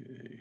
Okay.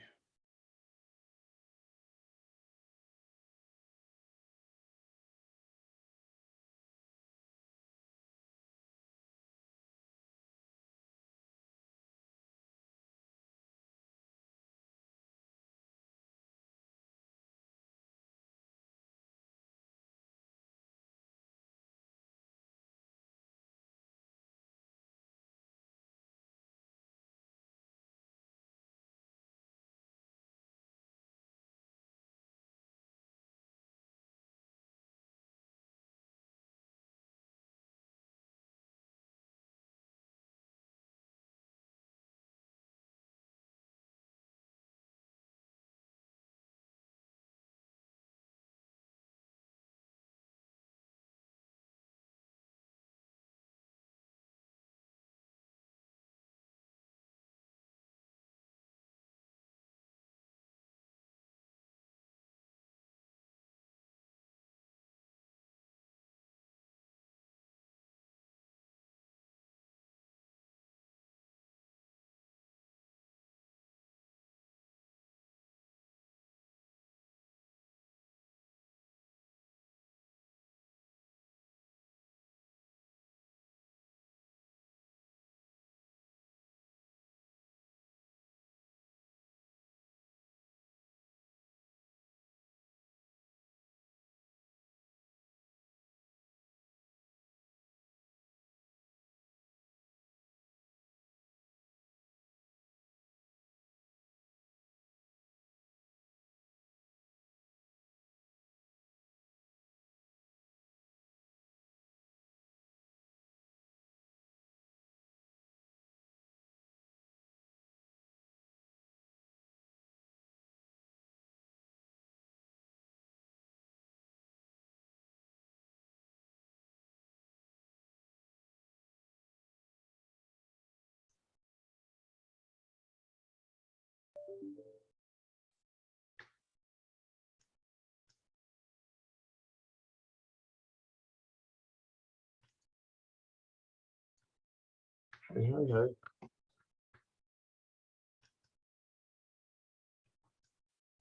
Hey.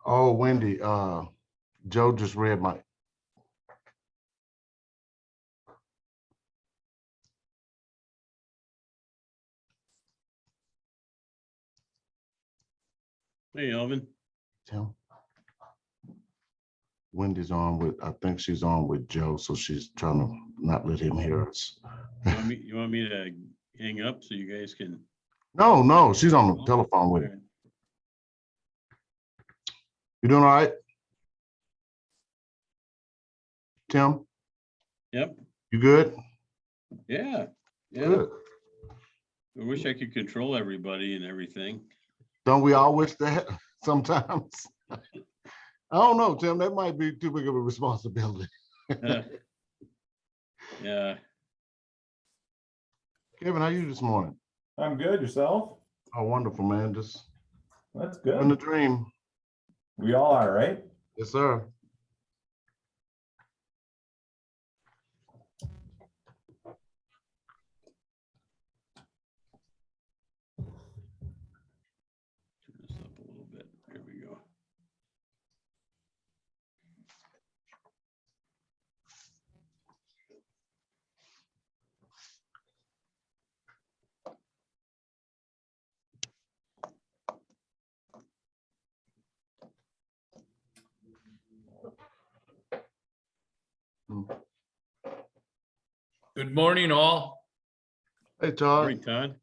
Oh, Wendy, Joe just read my. Hey, Alvin. Tim. Wendy's on with, I think she's on with Joe, so she's trying to not let him hear us. You want me to hang up so you guys can? No, she's on the telephone with him. You doing all right? Tim, Yep. you good? Yeah. Yeah. Good. I wish I could control everybody and everything. Don't we all wish that sometimes? I don't know, Tim, that might be too big of a responsibility. Yeah. Kevin, how you this morning? I'm good. Yourself? Oh, wonderful, man. Just That's living the good. dream. We all are, right? Yes, sir. Turn this up a little bit. There we go. Good morning, all. Hey, All Todd. right, Todd.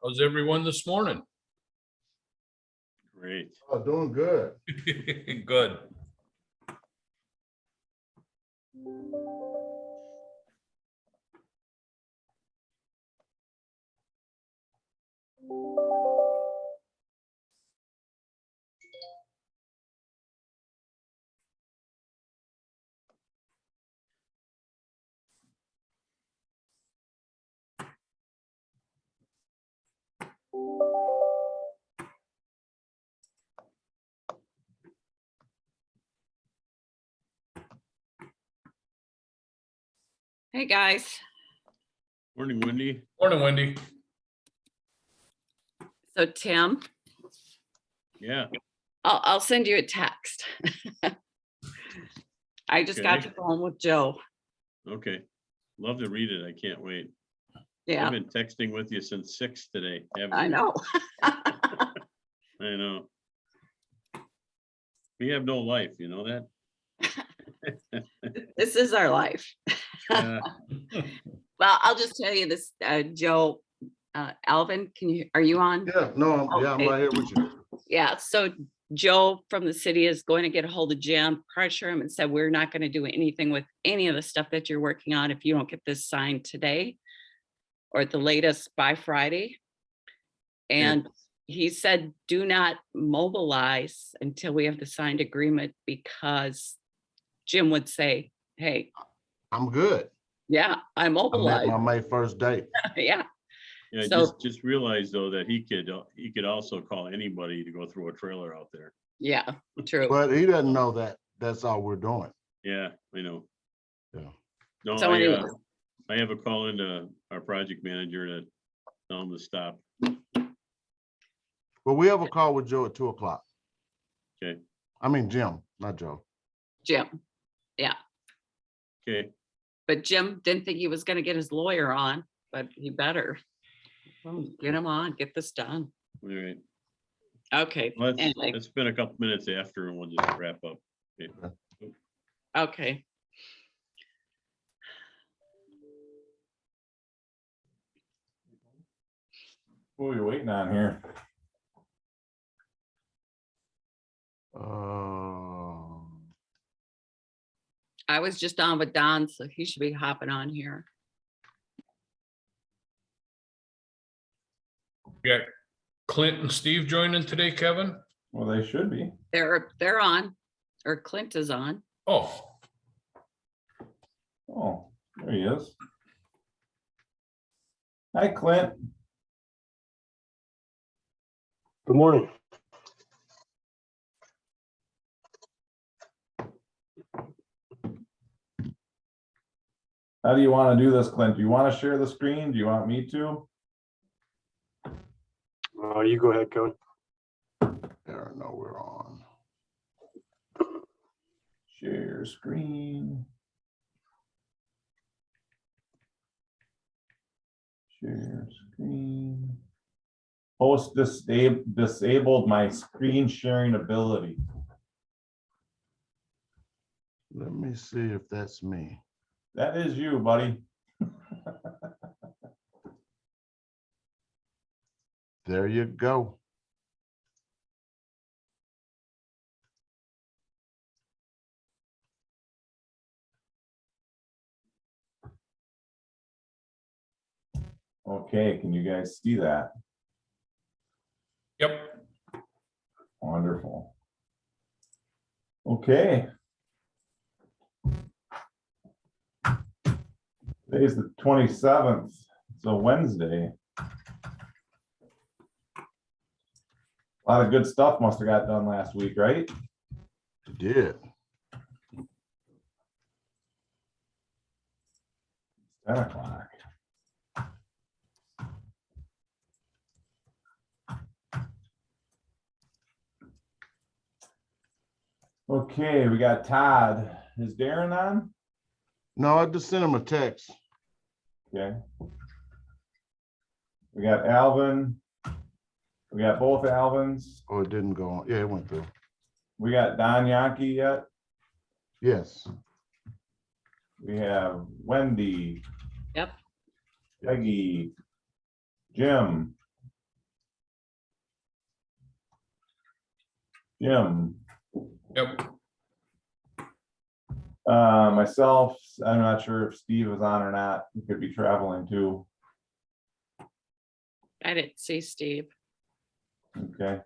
How's everyone this morning? Great. Oh, doing good. Good. Hey, guys. Morning, Wendy. Morning, Wendy. So Tim, Yeah, I'll send you a text. I just got Okay. the phone with Joe. okay. Love to read it. I can't wait. I've Yeah, been texting with you since 6 today. haven't I you? know. I know. We have no life, you know that? This is our life. Yeah, Well, I'll just tell you this, Joe, Alvin, are you on? Yeah, no, I'm Okay. right here with you. Yeah, so Joe from the city is going to get a hold of Jim, pressure him and said, we're not going to do anything with any of the stuff that you're working on if you don't get this signed today or at the latest by Friday. And he said, do not mobilize until we have the signed agreement because Jim would say, hey, I'm good. yeah, I'm I'm at mobilized. my May 1st date. Yeah, yeah, So- just realize though that he could also call anybody to go through a trailer out there. yeah, true. But he doesn't know that that's all we're doing. Yeah, I know. Yeah. No, So anyways. I have a call into our project manager to tell him to stop. But we have a call with Joe at 2:00. Okay, I mean, Jim, not Joe. Jim. okay. But Jim didn't think he was gonna get his lawyer on, but he better. Get him on, get this done. All right. Okay, Let's anyway, spend a couple minutes after and we'll just wrap up. Okay. okay. What are we waiting on here? I was just on with Don, so he should be hopping on here. We got Clint and Steve joining today, Kevin? Well, they should be. They're on, or Clint is on. Oh, Oh, there he is. Hi, Clint. Good morning. How do you want to do this, Clint? Do you want to share the screen? Do you want me to? You go ahead, Kevin. There, no, we're on. Share screen. Share screen. Host disabled my screen sharing ability. Let me see if that's me. That is you, buddy. There you go. Okay, can you guys see that? yep. Wonderful. Okay. Today's the 27th, so Wednesday. A lot of good stuff must have got done last week, right? You did. 10 o'clock. Okay, we got Todd. Is Darren on? No, I just sent him a text. Okay. We got Alvin. We got both Alvins. Oh, it didn't go on. Yeah, it went through. We got Don Yankee yet. Yes. We have Wendy. Yep. Peggy. Jim. Jim. Yep. Myself, I'm not sure if Steve is on or not. He could be traveling too. I didn't see Steve. Okay.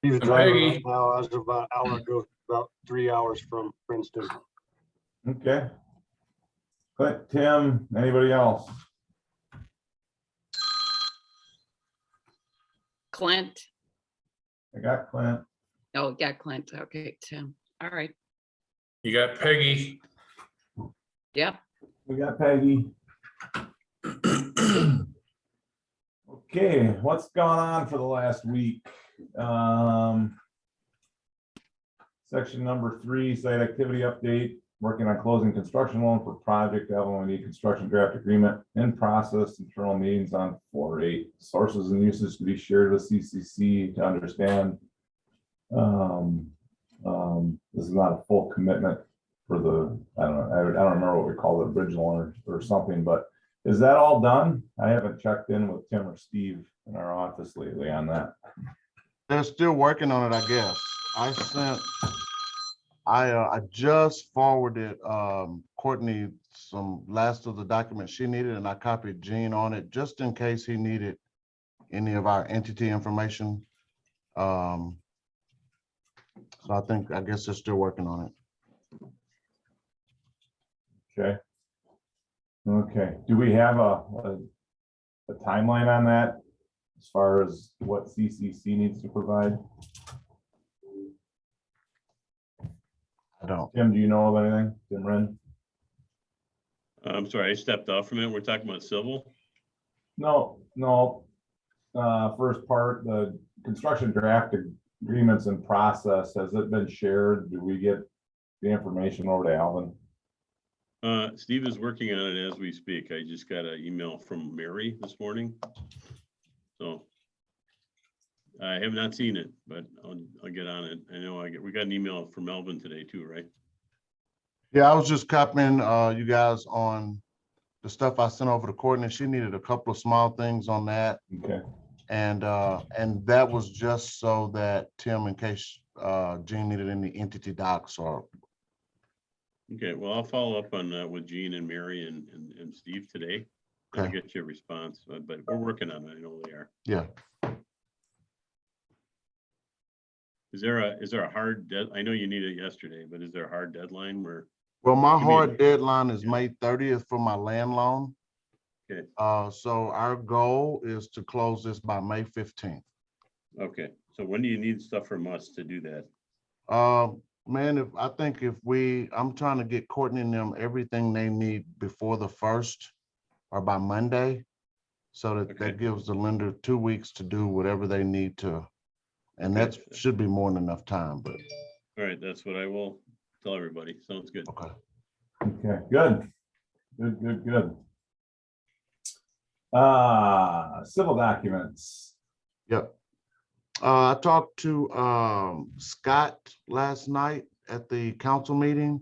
He's And driving Peggy. right now, as of about an hour ago, about 3 hours from Princeton. Okay. Clint, Tim, anybody else? Clint. I got Clint. Oh, yeah, Clint. Okay, Tim. All right. You got Peggy. Yep. We got Peggy. Okay, what's gone on for the last week? Section number 3, site activity update, working on closing construction loan for project LONE construction draft agreement in process, internal meetings on 4/8. Sources and uses to be shared with CCC to understand. This is not a full commitment for the, I don't remember what we call it, original or something, but is that all done? I haven't checked in with Tim or Steve in our office lately on that. They're still working on it, I guess. I just forwarded Courtney some last of the documents she needed, and I copied Gene on it just in case he needed any of our entity information. So I guess they're still working on it. Okay. Okay, do we have a timeline on that as far as what CCC needs to provide? I don't. Tim, do you know of anything? Tim Wren? I'm sorry, I stepped off from it. We're talking about civil. No. First part, the construction draft agreements in process, has it been shared? Do we get the information over to Alvin? Steve is working on it as we speak. I just got an email from Mary this morning. So I have not seen it, but I'll get on it. I know we got an email from Melvin today too, right? Yeah, I was just copying you guys on the stuff I sent over to Courtney. She needed a couple of small things on that. Okay, And that was just so that Tim, in case Gene needed any entity docs or. Okay, well, I'll follow up on that with Gene and Mary and Steve today. I'll Okay. get you a response, but we're working on it. I know they are. Yeah. Is there a hard I know you need it yesterday, but is there a hard deadline where? Well, my Give me- hard deadline is May 30th for my land loan. Okay. So our goal is to close this by May 15th. Okay, so when do you need stuff from us to do that? Man, I'm trying to get Courtney and them everything they need before the 1st or by Monday. So that Okay. gives the lender 2 weeks to do whatever they need to. And Okay. that should be more than enough time, but All right, that's what I will tell everybody. Sounds good. okay. okay, good. Civil documents. Yep. I talked to Scott last night at the council meeting.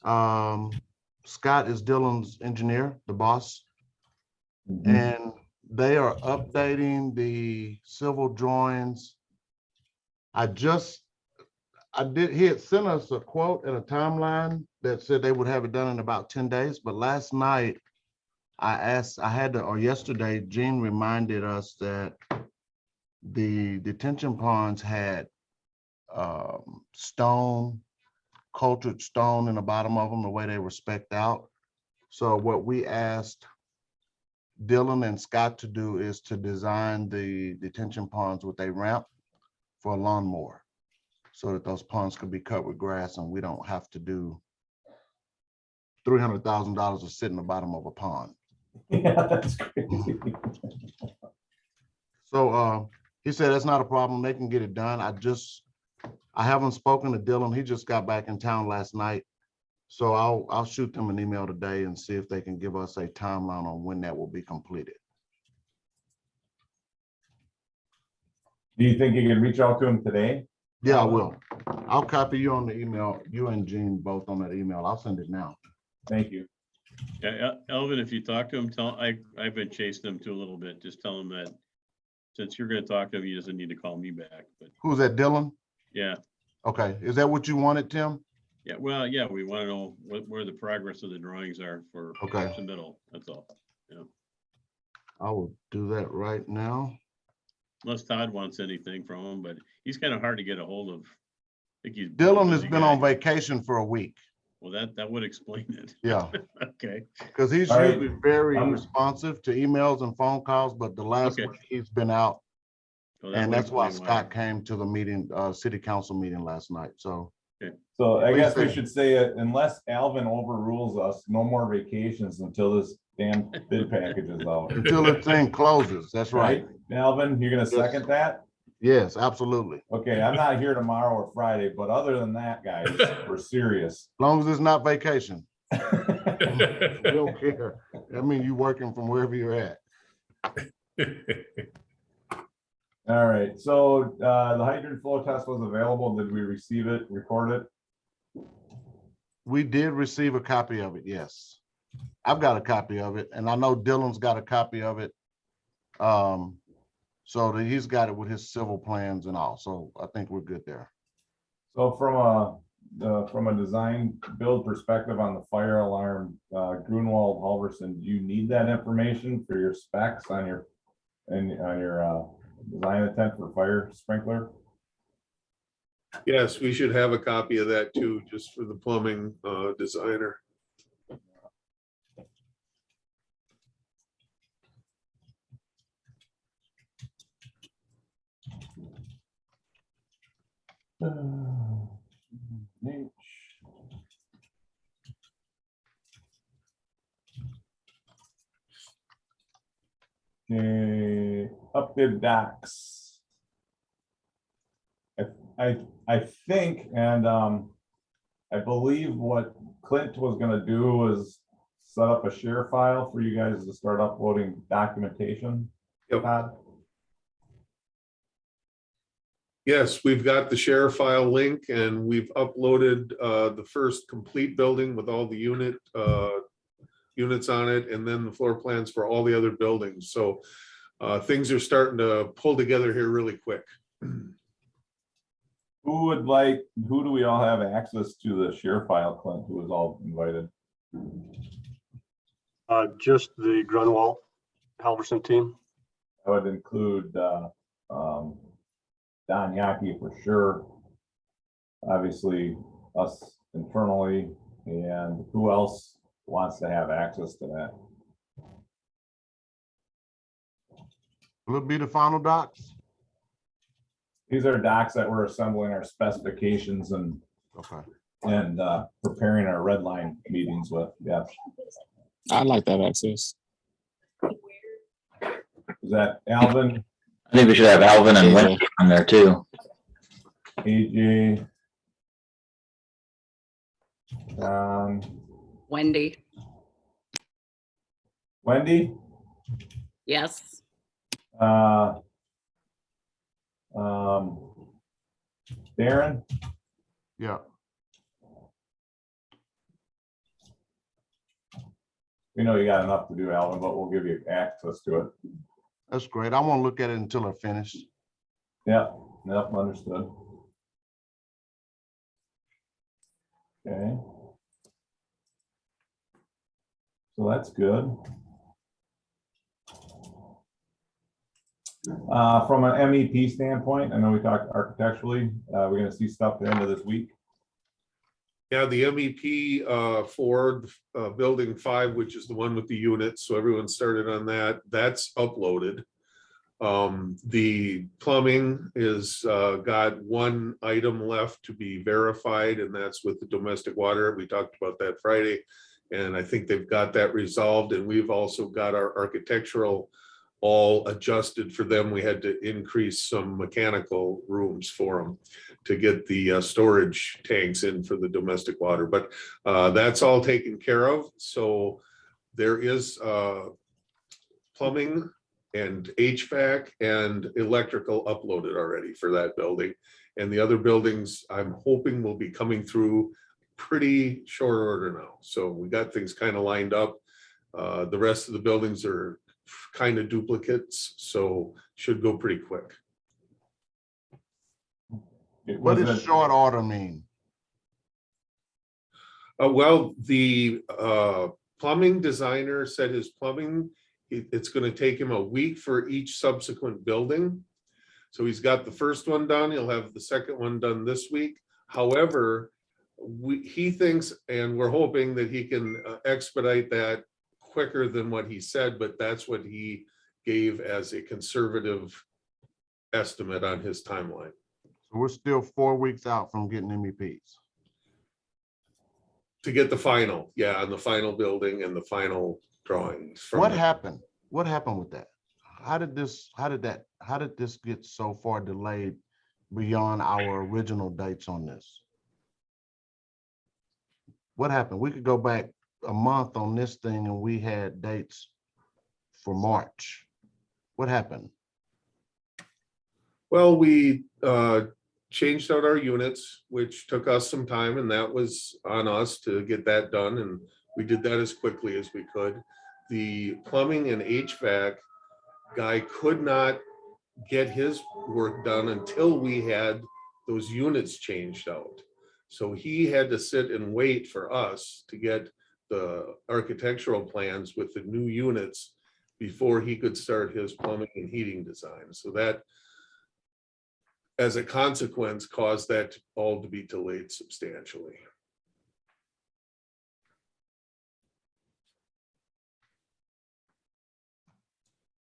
Scott is Dylan's engineer, the boss, and they are updating the civil drawings. He had sent us a quote and a timeline that said they would have it done in about 10 days, but last night yesterday, Gene reminded us that the detention ponds had cultured stone in the bottom of them, the way they were spec'd out. So what we asked Dylan and Scott to do is to design the detention ponds with a ramp for a lawnmower, so that those ponds could be cut with grass and we don't have to do $300,000 of sit in the bottom of a pond. Yeah, that's crazy. So he said that's not a problem. They can get it done. I haven't spoken to Dylan. He just got back in town last night. So I'll shoot them an email today and see if they can give us a timeline on when that will be completed. Do you think you can reach out to him today? Yeah, I will. I'll copy you on the email, you and Gene both on that email. I'll send it now. Thank you. Yeah, Elvin, if you talk to him, I've been chasing him too a little bit. Just tell him that since you're gonna talk to him, he doesn't need to call me back, but Who's that, Dylan? yeah. Okay, is that what you wanted, Tim? Yeah, well, yeah, we want to know where the progress of the drawings are for Okay. submittal. That's all. I will do that right now. Unless Todd wants anything from him, but he's kind of hard to get a hold of. I think he's. a Dylan has busy been guy. on vacation for a week. Well, that would explain it. Yeah, Okay, because he's All right. usually very I'm- responsive to emails and phone calls, but the last Okay. week he's been out. well, that And would that's why explain Scott came to the meeting, city council meeting last night. So, So I Please guess we say. should say, unless Alvin overrules us, no more vacations until this damn bid packages out. Until the thing closes, that's right. Right? Alvin, you're gonna second that? Yes, absolutely. Okay, I'm not here tomorrow or Friday, but other than that, guys, we're serious. As long as it's not vacation, we don't care. I mean, you working from wherever you're at. All right, so the hydrant flow test was available. Did we receive it, record it? We did receive a copy of it, yes. I've got a copy of it, and I know Dylan's got a copy of it. So that he's got it with his civil plans and all, so I think we're good there. So from a design build perspective on the fire alarm, Grunwald, Halverson, do you need that information for your specs on your, and on your design intent for fire sprinkler? Yes, we should have a copy of that too, just for the plumbing designer. Okay, updated docs. I think, and I believe what Clint was gonna do was set up a share file for you guys to start uploading documentation. Yep. Todd? Yes, we've got the share file link and we've uploaded the first complete building with all the units on it, and then the floor plans for all the other buildings. So things are starting to pull together here really quick. Who do we all have access to the share file, Clint, who was all invited? Just the Grunwald Halverson team. I would include Don Yaki for sure. Obviously, us internally, and who else wants to have access to that? Will it be the final docs? These are docs that we're assembling our specifications and Okay. preparing our red line meetings with. Yeah, I'd like that access. is that Alvin, I think we should have Alvin and Yeah. Wendy on there too. AJ, Wendy, Wendy? yes. Darren? Yeah, We know you got enough to do, Alvin, but we'll give you access to it. that's great. I won't look at it until they're finished. Yeah, yep, understood. Okay. So that's good. From an MEP standpoint, I know we talked architecturally, we're gonna see stuff at the end of this week. Yeah, the MEP for building 5, which is the one with the units, so everyone started on that. That's uploaded. The plumbing is got one item left to be verified, and that's with the domestic water. We talked about that Friday, and I think they've got that resolved. And we've also got our architectural all adjusted for them. We had to increase some mechanical rooms for them to get the storage tanks in for the domestic water, but that's all taken care of. So there is plumbing and HVAC and electrical uploaded already for that building. And the other buildings, I'm hoping will be coming through pretty short order now. So we got things kind of lined up. The rest of the buildings are kind of duplicates, so should go pretty quick. What does short order mean? Well, the plumbing designer said his plumbing, it's going to take him a week for each subsequent building. So he's got the first one done. He'll have the second one done this week. However, he thinks, and we're hoping that he can expedite that quicker than what he said, but that's what he gave as a conservative estimate on his timeline. So we're still 4 weeks out from getting MEPs. To get the final, yeah, on the final building and the final drawings. from What the- happened? What happened with that? How did this get so far delayed beyond our original dates on this? What happened? We could go back a month on this thing and we had dates for March. What happened? Well, we changed out our units, which took us some time, and that was on us to get that done, and we did that as quickly as we could. The plumbing and HVAC guy could not get his work done until we had those units changed out. So he had to sit and wait for us to get the architectural plans with the new units before he could start his plumbing and heating design. So that, as a consequence, caused that all to be delayed substantially.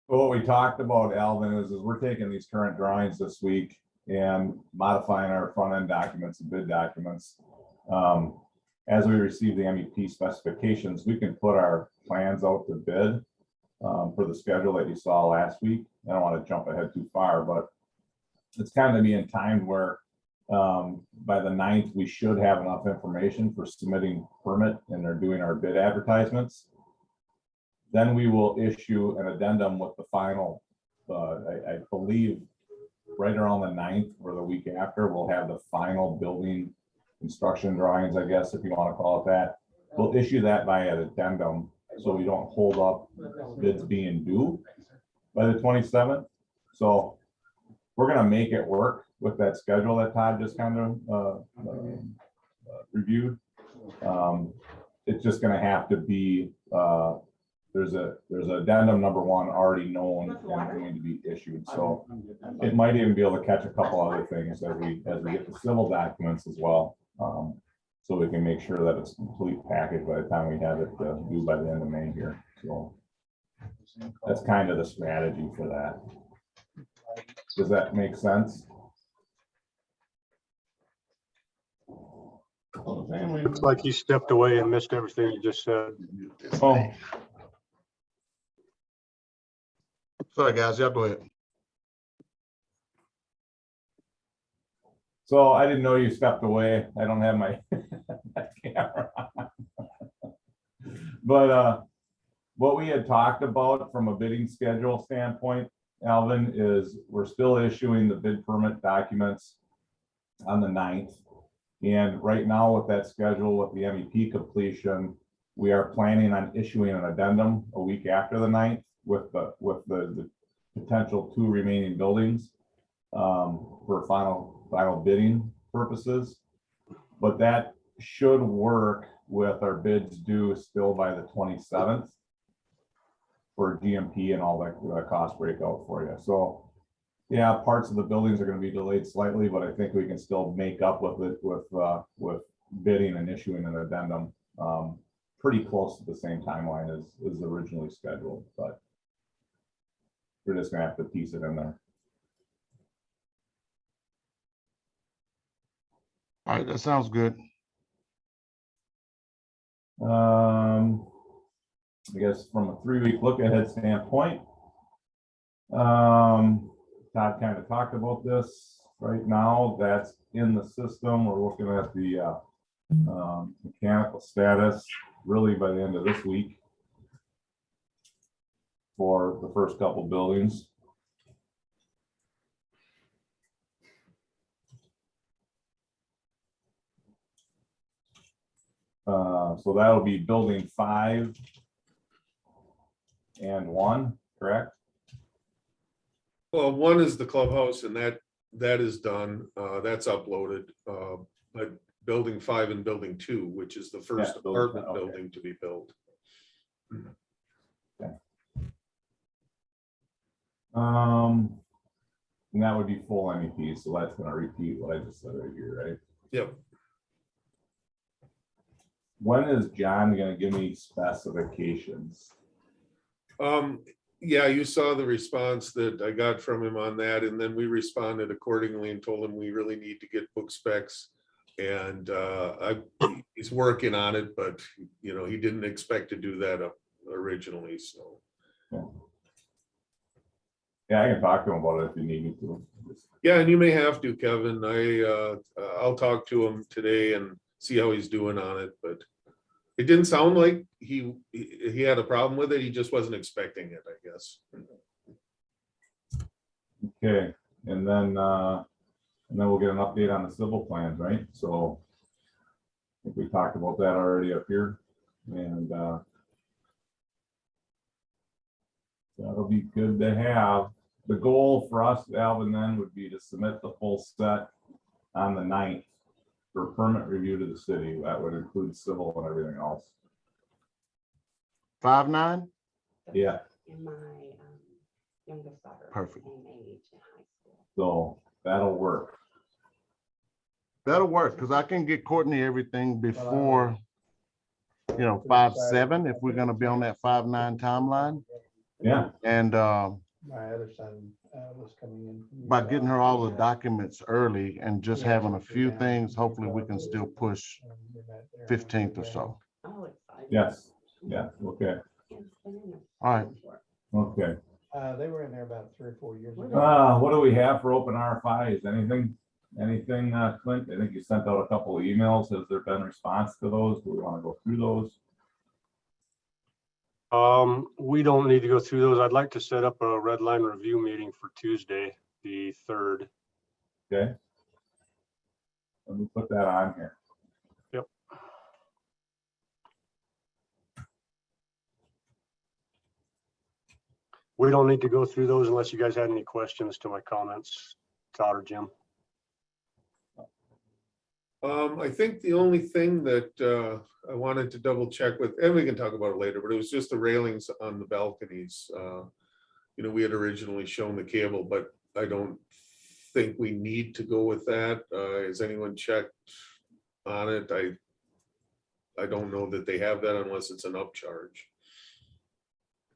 What we talked about, Alvin, is we're taking these current drawings this week and modifying our front end documents and bid documents. As we receive the MEP specifications, we can put our plans out to bid for the schedule that you saw last week. I don't want to jump ahead too far, but it's kind of being timed where by the 9th, we should have enough information for submitting permit and they're doing our bid advertisements. Then we will issue an addendum with the final, I believe, right around the 9th or the week after, we'll have the final building construction drawings, I guess, if you want to call it that. We'll issue that by an addendum, so we don't hold up bids being due by the 27th. So we're gonna make it work with that schedule that Todd just kind of reviewed. It's just gonna have to be, there's addendum number 1 already known and going to be issued. So it might even be able to catch a couple other things as we get the civil documents as well. So we can make sure that it's a complete package by the time we have it due by the end of May here. So that's kind of the strategy for that. Does that make sense? Looks like you stepped away and missed everything you just said. Oh, Sorry, guys, y'all go ahead. so I didn't know you stepped away. I don't have my camera on. But what we had talked about from a bidding schedule standpoint, Alvin, is we're still issuing the bid permit documents on the 9th. And right now with that schedule, with the MEP completion, we are planning on issuing an addendum a week after the 9th with the potential 2 remaining buildings for final bidding purposes. But that should work with our bids due still by the 27th for GMP and all that cost breakout for you. So yeah, parts of the buildings are going to be delayed slightly, but I think we can still make up with it with bidding and issuing an addendum pretty close to the same timeline as originally scheduled, but we're just gonna have to piece it in there. All right, that sounds good. I guess from a 3-week look ahead standpoint, Todd kind of talked about this. Right now, that's in the system. We're looking at the mechanical status really by the end of this week for the first couple buildings. So that'll be building 5 and 1, correct? Well, 1 is the clubhouse, and that is done. That's uploaded. But building 5 and building 2, which is the first Yeah, building, apartment okay. building to be built. And that would be full MEP, so that's gonna repeat what I just said right here, right? Yep. When is John gonna give me specifications? Yeah, you saw the response that I got from him on that, and then we responded accordingly and told him we really need to get book specs. And he's working on it, but he didn't expect to do that originally, so. Yeah, I can talk to him about it if you need me to. Yeah, and you may have to, Kevin. I'll talk to him today and see how he's doing on it, but it didn't sound like he had a problem with it. He just wasn't expecting it, I guess. Okay, and then we'll get an update on the civil plans, right? So I think we talked about that already up here, and that'll be good to have. The goal for us, Alvin, then would be to submit the full set on the 9th for permit review to the city. That would include civil and everything else. 5-9? Yeah, And my youngest daughter. Perfect. Same age in high school. so that'll work. That'll work, because I can get Courtney everything before, 5-7, if we're gonna be on that 5-9 timeline. Yeah, And My other son was coming in. by getting her all the documents early and just having a few things, hopefully we can still push 15th or so. Oh, exciting. yes, yeah, okay, It's been in there All right. before. okay. They were in there about 3 or 4 years ago. What do we have for open RFIs? Anything, Clint? I think you sent out a couple of emails. Has there been response to those? Do we want to go through those? We don't need to go through those. I'd like to set up a red line review meeting for Tuesday, the 3rd. Okay. Let me put that on here. Yep. We don't need to go through those unless you guys had any questions to my comments, Todd or Jim. I think the only thing that I wanted to double check with, and we can talk about it later, but it was just the railings on the balconies. We had originally shown the cable, but I don't think we need to go with that. Has anyone checked on it? I don't know that they have that unless it's an upcharge.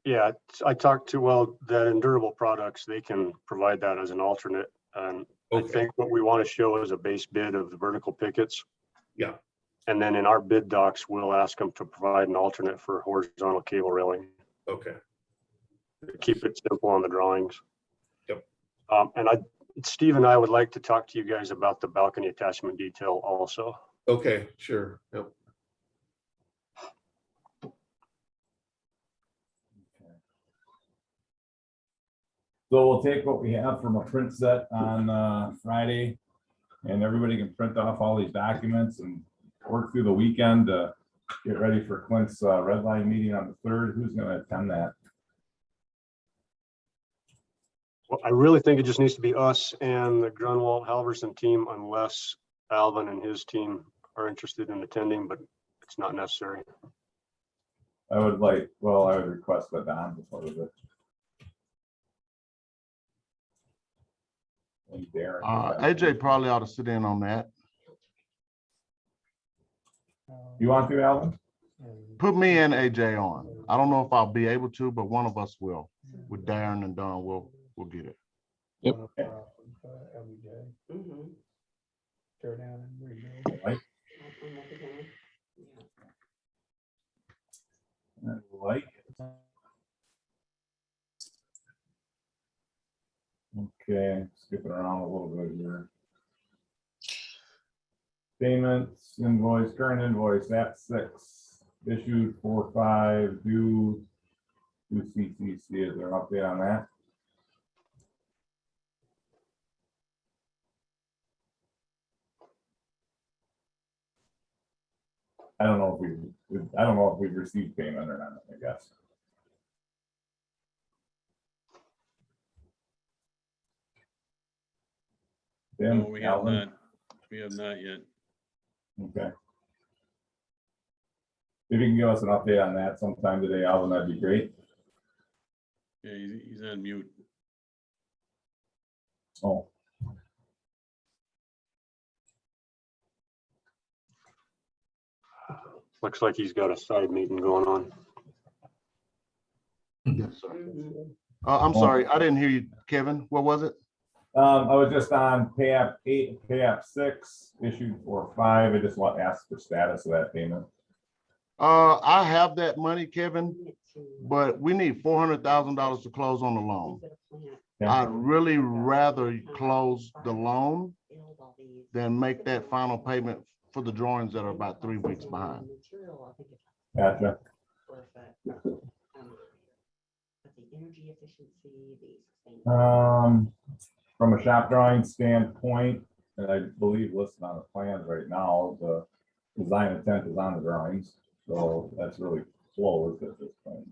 Yeah, I talked to, that Endurable Products, they can provide that as an alternate. And I Okay, think what we want to show is a base bid of the vertical pickets. yeah, And then in our bid docs, we'll ask them to provide an alternate for horizontal cable railing. okay, Keep it simple on the drawings. Yep. And Steve and I would like to talk to you guys about the balcony attachment detail also. okay, sure, yep. So we'll take what we have from a print set on Friday, and everybody can print off all these documents and work through the weekend to get ready for Clint's red line meeting on the 3rd. Who's going to attend that? Well, I really think it just needs to be us and the Grunwald Halverson team unless Alvin and his team are interested in attending, but it's not necessary. I would request that Don was part of it. And Darren. AJ probably ought to sit in on that. You want to, Alvin? Put me and AJ on. I don't know if I'll be able to, but one of us will. With Darren and Don, we'll get it. Yep. Mhm. Tear down and rebuild. Like, I'm up again. Yeah. like. Okay, skipping around a little bit here. Payments, invoice, current invoice, that's 6, issued 4/5, due to CCC. Is there an update on that? I don't know if we've received payment or not, I guess. Tim, No, we have Alvin? not. We have not yet. Okay. If you can give us an update on that sometime today, Alvin, that'd be great. Yeah, he's on mute. Oh, Looks like he's got a side meeting going on. Yes, sir. Mhm. I'm sorry, I didn't hear you, Kevin. What was it? I was just on pay app 8, pay app 6, issued 4/5. I just want to ask the status of that payment. I have that money, Kevin. but we need $400,000 to close on the loan. I'd really rather close the loan than make that final payment for the drawings that are about 3 weeks behind. Gotcha. From a shop drawing standpoint, and I believe listed on the plans right now, the design intent is on the drawings, so that's really closed at this point.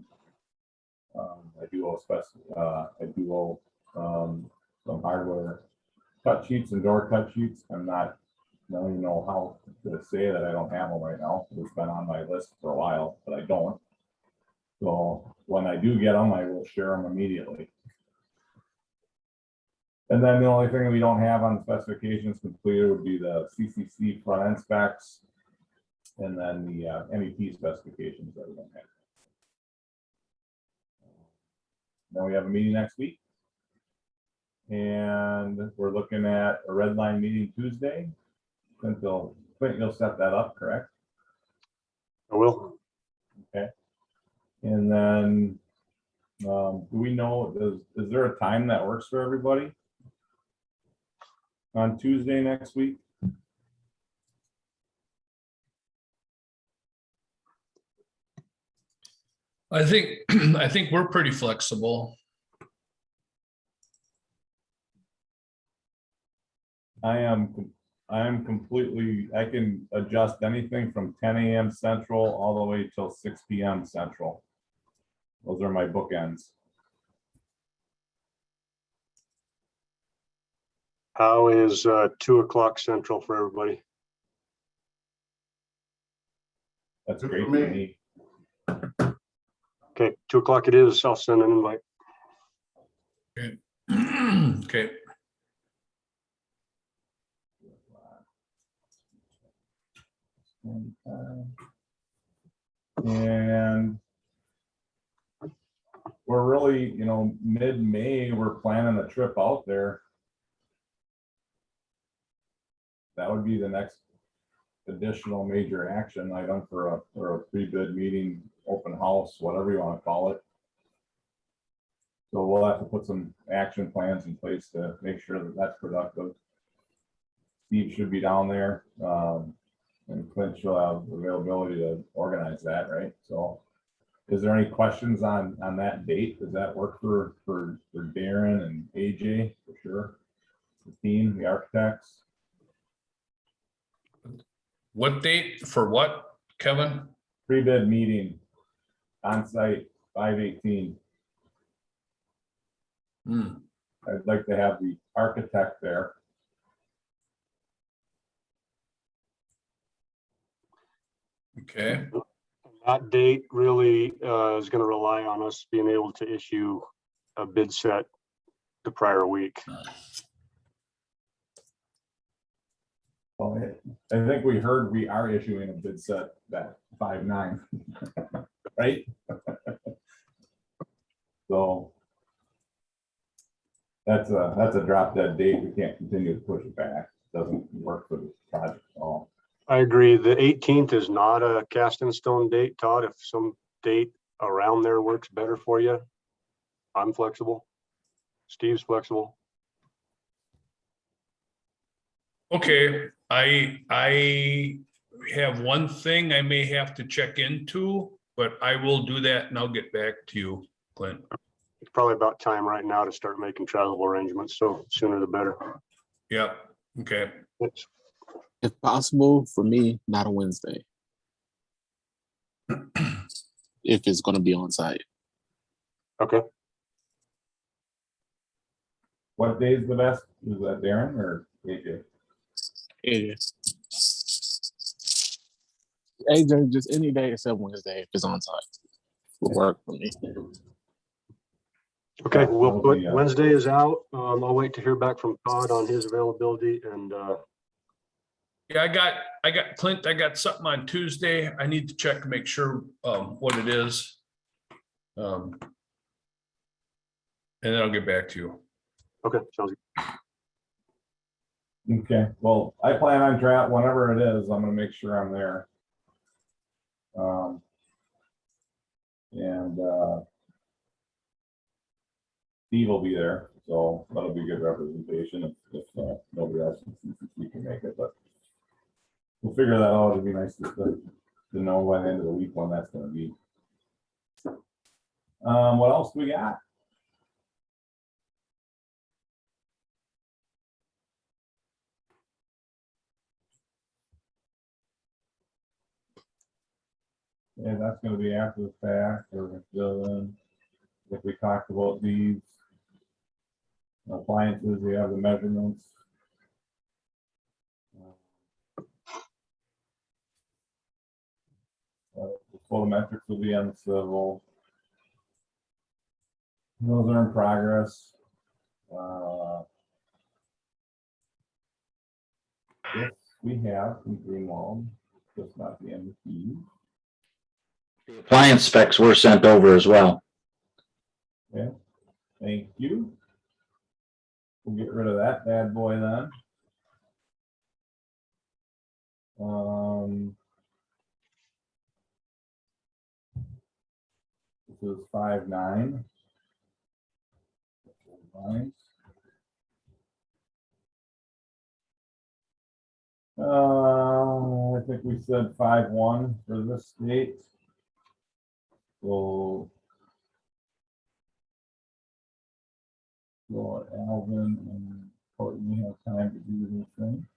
I do owe some hardware cut sheets and door cut sheets. I don't even know how to say that I don't have them right now. It's been on my list for a while, but I don't. So when I do get them, I will share them immediately. And then the only thing we don't have on the specifications completed would be the CCC front end specs. And then the MEP specifications that we don't have. Then we have a meeting next week. And we're looking at a red line meeting Tuesday. Clint, you'll set that up, correct? I will. Okay. And then, do we know, is there a time that works for everybody? On Tuesday next week? I think, I think we're pretty flexible. I am completely, I can adjust anything from 10 a.m. Central all the way till 6 p.m. Central. Those are my bookends. How is 2 o'clock Central for everybody? That's Good great for for me. me. Okay, 2 o'clock it is. I'll send an invite. Okay, And we're really, mid-May, we're planning a trip out there. That would be the next additional major action item for a pre-bid meeting, open house, whatever you want to call it. So we'll have to put some action plans in place to make sure that that's productive. Steve should be down there, and Clint should have availability to organize that, right? So is there any questions on that date? Does that work for Darren and AJ for sure? The team, the architects? what date for what, Kevin? Pre-bid meeting on site, 5/18. Hmm, I'd like to have the architect there. okay, That date really is going to rely on us being able to issue a bid set the prior week. Well, I think we heard we are issuing a bid set that 5/9, right? So that's a drop dead date. We can't continue to push it back. Doesn't work for the project at all. I agree. The 18th is not a cast in stone date, Todd. If some date around there works better for you, I'm flexible. Steve's flexible. okay, I have one thing I may have to check into, but I will do that and I'll get back to you, Clint. It's probably about time right now to start making travel arrangements, so sooner the better. Yep, okay, Thanks. If possible, for me, not a Wednesday. If it's gonna be on site. Okay. What day is the best? Is that Darren or AJ? Yeah. AJ, just any day except Wednesday if it's on site will work for me. Okay, Yeah, we'll that'll put be, Wednesday is out. I'll wait to hear back from Todd on his availability and yeah, I got Clint, I got something on Tuesday. I need to check to make sure what it is. And then I'll get back to you. okay, sounds good. Okay, well, I plan on whenever it is, I'm gonna make sure I'm there. And Steve will be there, so that'll be good representation if nobody else can make it, but we'll figure that out. It'd be nice to know by the end of the week when that's gonna be. What else do we got? Yeah, that's gonna be after the fact, or if we talked about these appliances, we have the measurements. The photometrics will be on the civil. Those are in progress. This we have in Greenwald, just not the MVP. Appliance specs were sent over as well. Okay, thank you. We'll get rid of that bad boy then. This is 5.9. I think we said 5.1 for this date. So Alvin and Courtney have time to do this thing.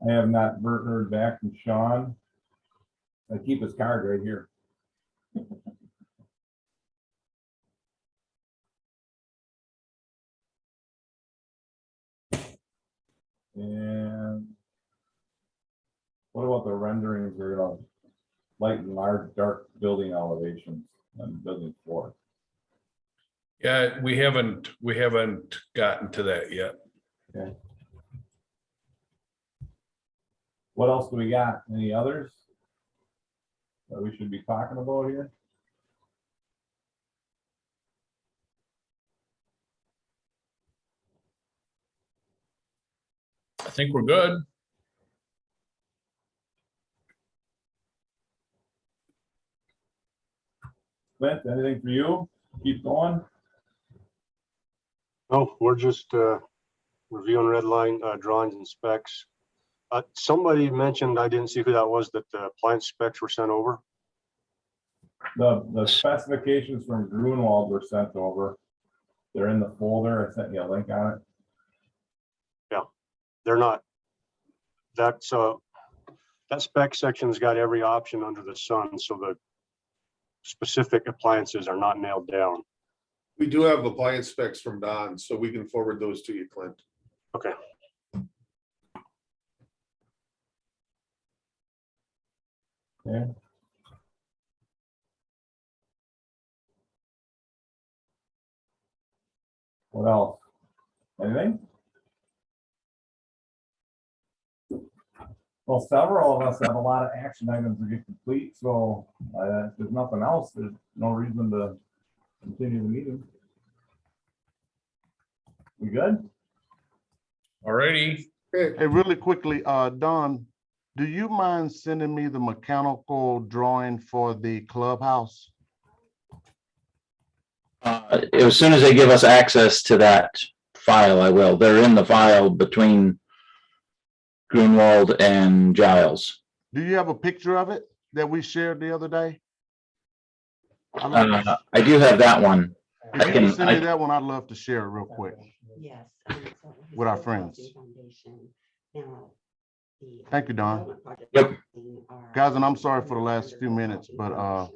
I have not heard back from Sean. I keep his card right here. And what about the renderings or light and large dark building elevations and building floor? Yeah, we haven't gotten to that yet. Okay. What else do we got? Any others that we should be talking about here? I think we're good. Clint, anything for you? Keep going. No, we're just reviewing red line drawings and specs. Somebody mentioned, I didn't see who that was, that the appliance specs were sent over. The specifications from Grunwald were sent over. They're in the folder. I sent you a link on it. They're not. That's that spec section's got every option under the sun, so the specific appliances are not nailed down. We do have appliance specs from Don, so we can forward those to you, Clint. Okay. Okay. What else? Anything? Well, several of us have a lot of action items to get complete, so if there's nothing else, there's no reason to continue the meeting. We good? Alrighty. Hey, really quickly, Don, do you mind sending me the mechanical drawing for the clubhouse? As soon as they give us access to that file, I will. They're in the file between Grunwald and Giles. Do you have a picture of it that we shared the other day? I do have that one. If you can send me that one, I'd love to share it real quick. Yes. With our friends. Now, Thank you, Don. Yep. Guys, and I'm sorry for the last few minutes, but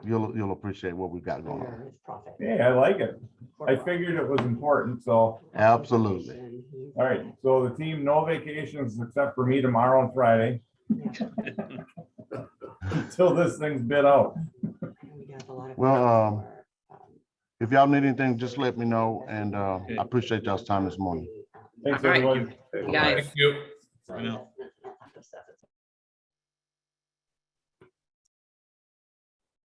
you'll appreciate what we've got going on. Hey, I like it. I figured it was important, so. Absolutely. All right, so the team, no vacations except for me tomorrow and Friday. Until this thing's bid out. Well, if y'all need anything, just let me know, and I appreciate y'all's time this morning. Thanks, All right. everyone. Guys. Thank you. I know.